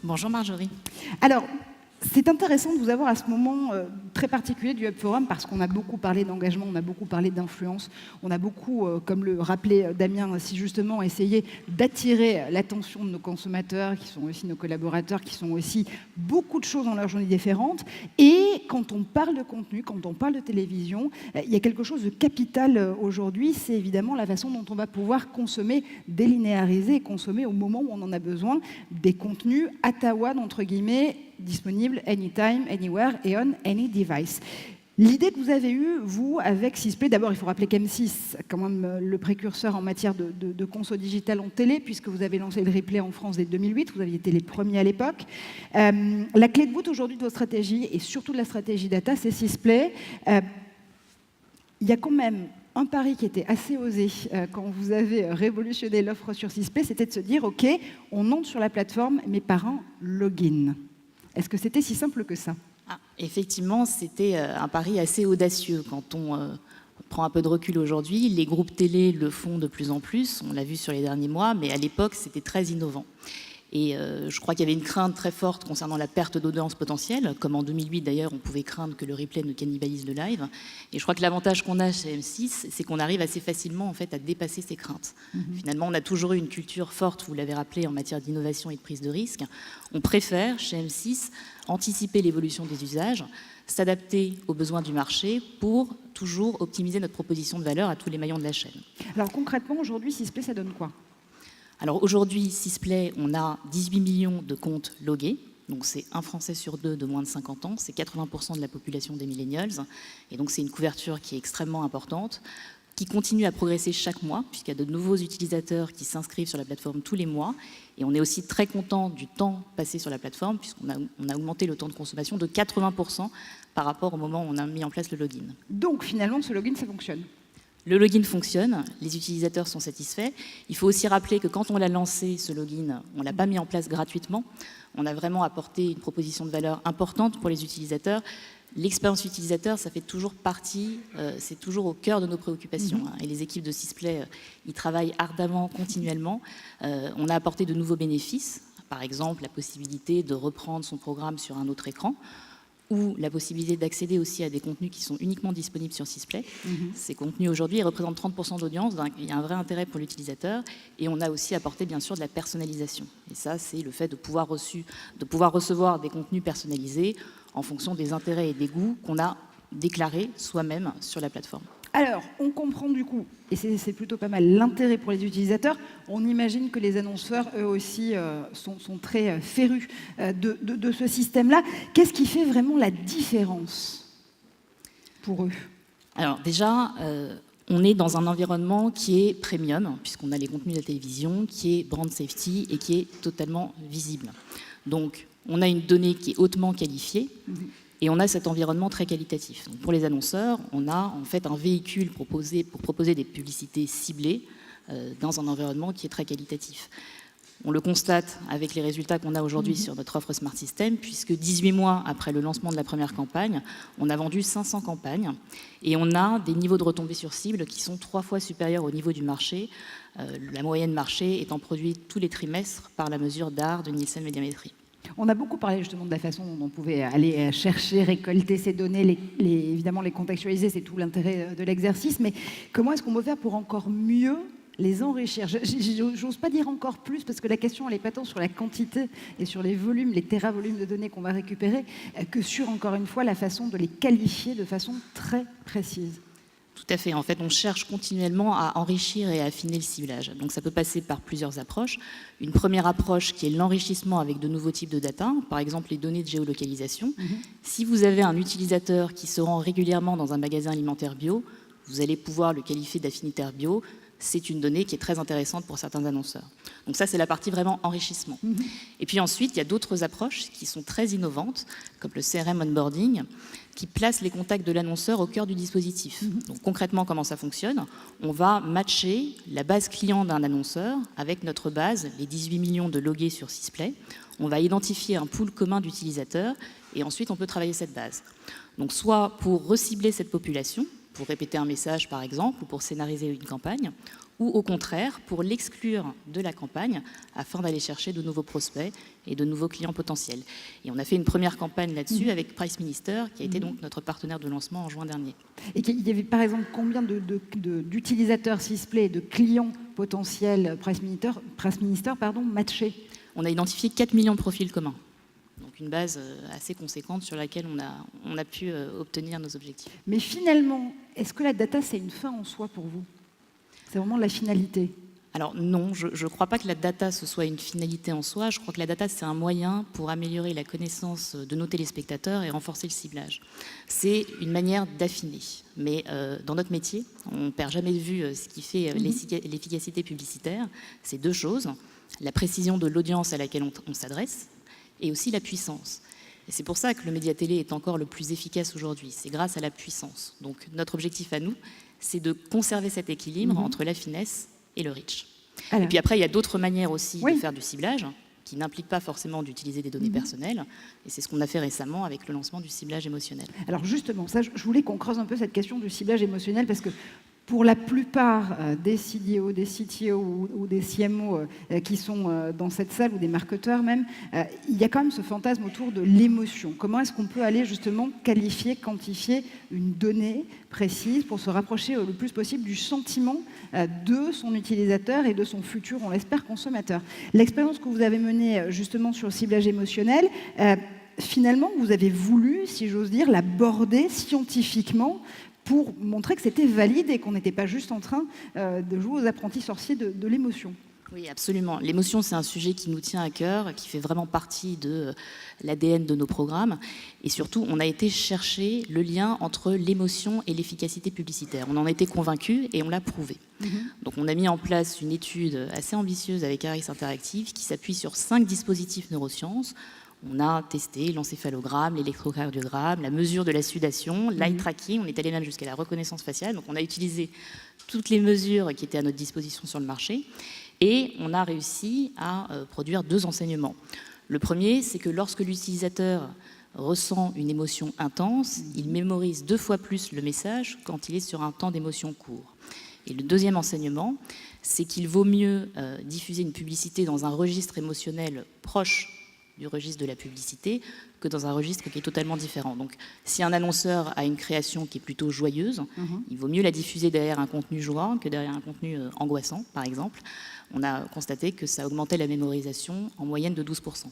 Bonjour Marjorie. Alors, c'est intéressant de vous avoir à ce moment très particulier du Hub Forum parce qu'on a beaucoup parlé d'engagement, on a beaucoup parlé d'influence, on a beaucoup, comme le rappelait Damien si justement, essayé d'attirer l'attention de nos consommateurs, qui sont aussi nos collaborateurs, qui sont aussi beaucoup de choses dans leur journée différente. Et quand on parle de contenu, quand on parle de télévision, il y a quelque chose de capital aujourd'hui, c'est évidemment la façon dont on va pouvoir consommer, délinéariser et consommer au moment où on en a besoin des contenus à Tawad, entre guillemets, disponible anytime, anywhere et on any device. L'idée que vous avez eue, vous, avec Sisplay, d'abord, il faut rappeler qu'M6, quand même le précurseur en matière de conso digital en télé, puisque vous avez lancé le replay en France dès 2008, vous aviez été les premiers à l'époque. La clé de voûte aujourd'hui de votre stratégie, et surtout de la stratégie data, c'est Sisplay. Il y a quand même un pari qui était assez osé quand vous avez révolutionné l'offre sur Sisplay, c'était de se dire, OK, on entre sur la plateforme, mais par un login. Est-ce que c'était si simple que ça? Effectivement, c'était un pari assez audacieux. Quand on prend un peu de recul aujourd'hui, les groupes télé le font de plus en plus, on l'a vu sur les derniers mois, mais à l'époque, c'était très innovant. Et je crois qu'il y avait une crainte très forte concernant la perte d'audience potentielle, comme en 2008 d'ailleurs, on pouvait craindre que le replay ne cannibalise le live. Et je crois que l'avantage qu'on a chez M6, c'est qu'on arrive assez facilement en fait, à dépasser ces craintes. Finalement, on a toujours eu une culture forte, vous l'avez rappelé, en matière d'innovation et de prise de risque. On préfère, chez M6, anticiper l'évolution des usages, s'adapter aux besoins du marché pour toujours optimiser notre proposition de valeur à tous les maillons de la chaîne. Alors concrètement, aujourd'hui, Sisplay, ça donne quoi? Alors aujourd'hui, Sisplay, on a 18 millions de comptes logués. Donc c'est un Français sur deux de moins de 50 ans. C'est 80% de la population des millennials. Et donc c'est une couverture qui est extrêmement importante, qui continue à progresser chaque mois, puisqu'il y a de nouveaux utilisateurs qui s'inscrivent sur la plateforme tous les mois. Et on est aussi très content du temps passé sur la plateforme, puisqu'on a augmenté le temps de consommation de 80% par rapport au moment où on a mis en place le login. Donc finalement, ce login, ça fonctionne? Le login fonctionne, les utilisateurs sont satisfaits. Il faut aussi rappeler que quand on l'a lancé, ce login, on ne l'a pas mis en place gratuitement. On a vraiment apporté une proposition de valeur importante pour les utilisateurs. L'expérience utilisateur, ça fait toujours partie, c'est toujours au cœur de nos préoccupations. Et les équipes de Sisplay, ils travaillent ardemment, continuellement. On a apporté de nouveaux bénéfices, par exemple la possibilité de reprendre son programme sur un autre écran, ou la possibilité d'accéder aussi à des contenus qui sont uniquement disponibles sur Sisplay. Ces contenus aujourd'hui représentent 30% d'audience, donc il y a un vrai intérêt pour l'utilisateur. Et on a aussi apporté bien sûr de la personnalisation. Et ça, c'est le fait de pouvoir recevoir des contenus personnalisés en fonction des intérêts et des goûts qu'on a déclarés soi-même sur la plateforme. Alors, on comprend du coup, et c'est plutôt pas mal, l'intérêt pour les utilisateurs. On imagine que les annonceurs, eux aussi, sont très férus de ce système-là. Qu'est-ce qui fait vraiment la différence pour eux? Alors déjà, on est dans un environnement qui est premium, puisqu'on a les contenus de la télévision, qui est brand safety et qui est totalement visible. Donc, on a une donnée qui est hautement qualifiée. Et on a cet environnement très qualitatif. Donc pour les annonceurs, on a en fait un véhicule pour proposer des publicités ciblées dans un environnement qui est très qualitatif. On le constate avec les résultats qu'on a aujourd'hui sur notre offre Smart System, puisque 18 mois après le lancement de la première campagne, on a vendu 500 campagnes et on a des niveaux de retombées sur cible qui sont 3 fois supérieurs au niveau du marché. La moyenne marché étant produite tous les trimestres par la mesure d'AR de Nielsen Médiamétrie. On a beaucoup parlé justement de la façon dont on pouvait aller chercher, récolter ces données, évidemment les contextualiser, c'est tout l'intérêt de l'exercice, mais comment est-ce qu'on peut faire pour encore mieux les enrichir? J'ose pas dire encore plus, parce que la question elle est pas tant sur la quantité et sur les volumes, les téravolumes de données qu'on va récupérer, que sur, encore une fois, la façon de les qualifier de façon très précise. Tout à fait. En fait, on cherche continuellement à enrichir et à affiner le ciblage. Donc ça peut passer par plusieurs approches. Une première approche qui est l'enrichissement avec de nouveaux types de data, par exemple les données de géolocalisation. Si vous avez un utilisateur qui se rend régulièrement dans un magasin alimentaire bio, vous allez pouvoir le qualifier d'affinitaire bio. C'est une donnée qui est très intéressante pour certains annonceurs. Donc ça, c'est la partie vraiment enrichissement. Et puis ensuite, il y a d'autres approches qui sont très innovantes, comme le CRM onboarding, qui place les contacts de l'annonceur au cœur du dispositif. Donc concrètement, comment ça fonctionne? On va matcher la base client d'un annonceur avec notre base, les 18 millions de logués sur Sisplay. On va identifier un pool commun d'utilisateurs et ensuite on peut travailler cette base. Donc soit pour recibler cette population, pour répéter un message par exemple, ou pour scénariser une campagne, ou au contraire pour l'exclure de la campagne afin d'aller chercher de nouveaux prospects et de nouveaux clients potentiels. Et on a fait une première campagne là-dessus avec Price Minister, qui a été donc notre partenaire de lancement en juin dernier. Et il y avait par exemple combien d'utilisateurs Sisplay et de clients potentiels Price Minister matchés? On a identifié 4 millions de profils communs. Donc une base assez conséquente sur laquelle on a pu obtenir nos objectifs. Mais finalement, est-ce que la data, c'est une fin en soi pour vous? C'est vraiment la finalité? Alors non, je ne crois pas que la data, ce soit une finalité en soi. Je crois que la data, c'est un moyen pour améliorer la connaissance de nos téléspectateurs et renforcer le ciblage. C'est une manière d'affiner. Mais dans notre métier, on ne perd jamais de vue ce qui fait l'efficacité publicitaire. C'est deux choses. La précision de l'audience à laquelle on s'adresse et aussi la puissance. Et c'est pour ça que le média télé est encore le plus efficace aujourd'hui. C'est grâce à la puissance. Donc notre objectif à nous, c'est de conserver cet équilibre entre la finesse et le reach. Alors. Et puis après, il y a d'autres manières aussi de faire du ciblage, qui n'impliquent pas forcément d'utiliser des données personnelles. Et c'est ce qu'on a fait récemment avec le lancement du ciblage émotionnel. Alors justement, ça, je voulais qu'on creuse un peu cette question du ciblage émotionnel, parce que pour la plupart des CDO, des CTO ou des CMO qui sont dans cette salle, ou des marketeurs même, il y a quand même ce fantasme autour de l'émotion. Comment est-ce qu'on peut aller justement qualifier, quantifier une donnée précise pour se rapprocher le plus possible du sentiment de son utilisateur et de son futur, on l'espère, consommateur? L'expérience que vous avez menée justement sur le ciblage émotionnel, finalement, vous avez voulu, si j'ose dire, l'aborder scientifiquement pour montrer que c'était valide et qu'on n'était pas juste en train de jouer aux apprentis sorciers de l'émotion. Oui, absolument. L'émotion, c'est un sujet qui nous tient à cœur, qui fait vraiment partie de l'ADN de nos programmes. Et surtout, on a été chercher le lien entre l'émotion et l'efficacité publicitaire. On en était convaincus et on l'a prouvé. Donc on a mis en place une étude assez ambitieuse avec Harris Interactive qui s'appuie sur 5 dispositifs neurosciences. On a testé l'encéphalogramme, l'électrocardiogramme, la mesure de la sudation, l'eye tracking, on est allé même jusqu'à la reconnaissance faciale. Donc on a utilisé toutes les mesures qui étaient à notre disposition sur le marché et on a réussi à produire 2 enseignements. Le premier, c'est que lorsque l'utilisateur ressent une émotion intense, il mémorise 2 fois plus le message quand il est sur un temps d'émotion court. Et le deuxième enseignement, c'est qu'il vaut mieux diffuser une publicité dans un registre émotionnel proche du registre de la publicité que dans un registre qui est totalement différent. Donc, si un annonceur a une création qui est plutôt joyeuse, il vaut mieux la diffuser derrière un contenu joie que derrière un contenu angoissant, par exemple. On a constaté que ça augmentait la mémorisation en moyenne de 12%.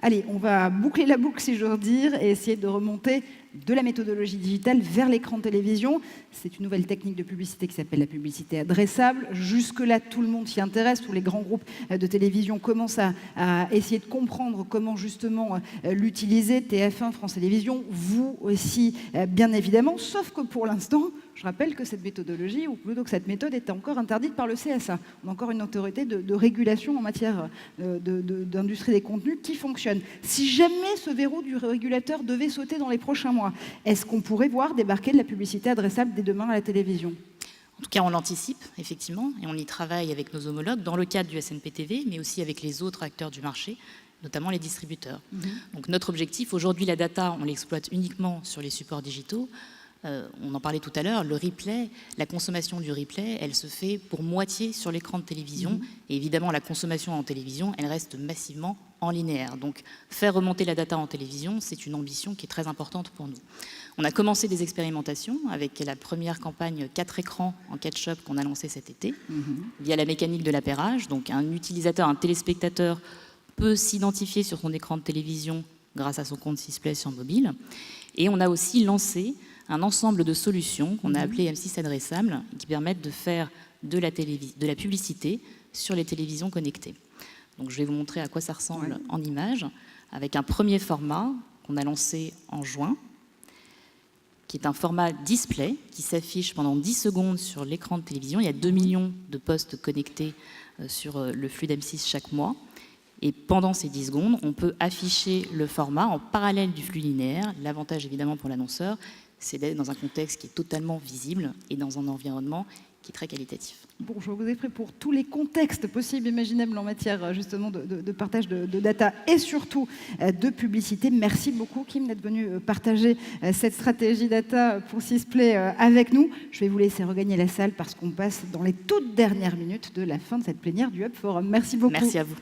Allez, on va boucler la boucle, si j'ose dire, et essayer de remonter de la méthodologie digitale vers l'écran de télévision. C'est une nouvelle technique de publicité qui s'appelle la publicité adressable. Jusque-là, tout le monde s'y intéresse. Tous les grands groupes de télévision commencent à essayer de comprendre comment justement l'utiliser. TF1, France Télévisions, vous aussi, bien évidemment. Sauf que pour l'instant, je rappelle que cette méthodologie, ou plutôt que cette méthode, est encore interdite par le CSA. On a encore une autorité de régulation en matière d'industrie des contenus qui fonctionne. Si jamais ce verrou du régulateur devait sauter dans les prochains mois, est-ce qu'on pourrait voir débarquer de la publicité adressable dès demain à la télévision? En tout cas, on l'anticipe, effectivement, et on y travaille avec nos homologues dans le cadre du SNPTV, mais aussi avec les autres acteurs du marché, notamment les distributeurs. Donc notre objectif, aujourd'hui, la data, on l'exploite uniquement sur les supports digitaux. On en parlait tout à l'heure, le replay, la consommation du replay, elle se fait pour moitié sur l'écran de télévision. Et évidemment, la consommation en télévision, elle reste massivement en linéaire. Donc, faire remonter la data en télévision, c'est une ambition qui est très importante pour nous. On a commencé des expérimentations avec la première campagne 4 écrans en catch-up qu'on a lancée cet été, via la mécanique de l'appairage. Donc, un utilisateur, un téléspectateur peut s'identifier sur son écran de télévision grâce à son compte Sisplay sur mobile. Et on a aussi lancé un ensemble de solutions qu'on a appelées M6 adressables, qui permettent de faire de la publicité sur les télévisions connectées. Donc je vais vous montrer à quoi ça ressemble en images, avec un premier format qu'on a lancé en juin, qui est un format display, qui s'affiche pendant 10 secondes sur l'écran de télévision. Il y a 2 millions de postes connectés sur le flux d'M6 chaque mois. Et pendant ces 10 secondes, on peut afficher le format en parallèle du flux linéaire. L'avantage, évidemment, pour l'annonceur, c'est d'être dans un contexte qui est totalement visible et dans un environnement qui est très qualitatif. Bon, je vous ai pris pour tous les contextes possibles et imaginables en matière justement de partage de data et surtout de publicité. Merci beaucoup Kim d'être venu partager cette stratégie data pour Sisplay avec nous. Je vais vous laisser regagner la salle parce qu'on passe dans les toutes dernières minutes de la fin de cette plénière du Hub Forum. Merci beaucoup. Merci à vous.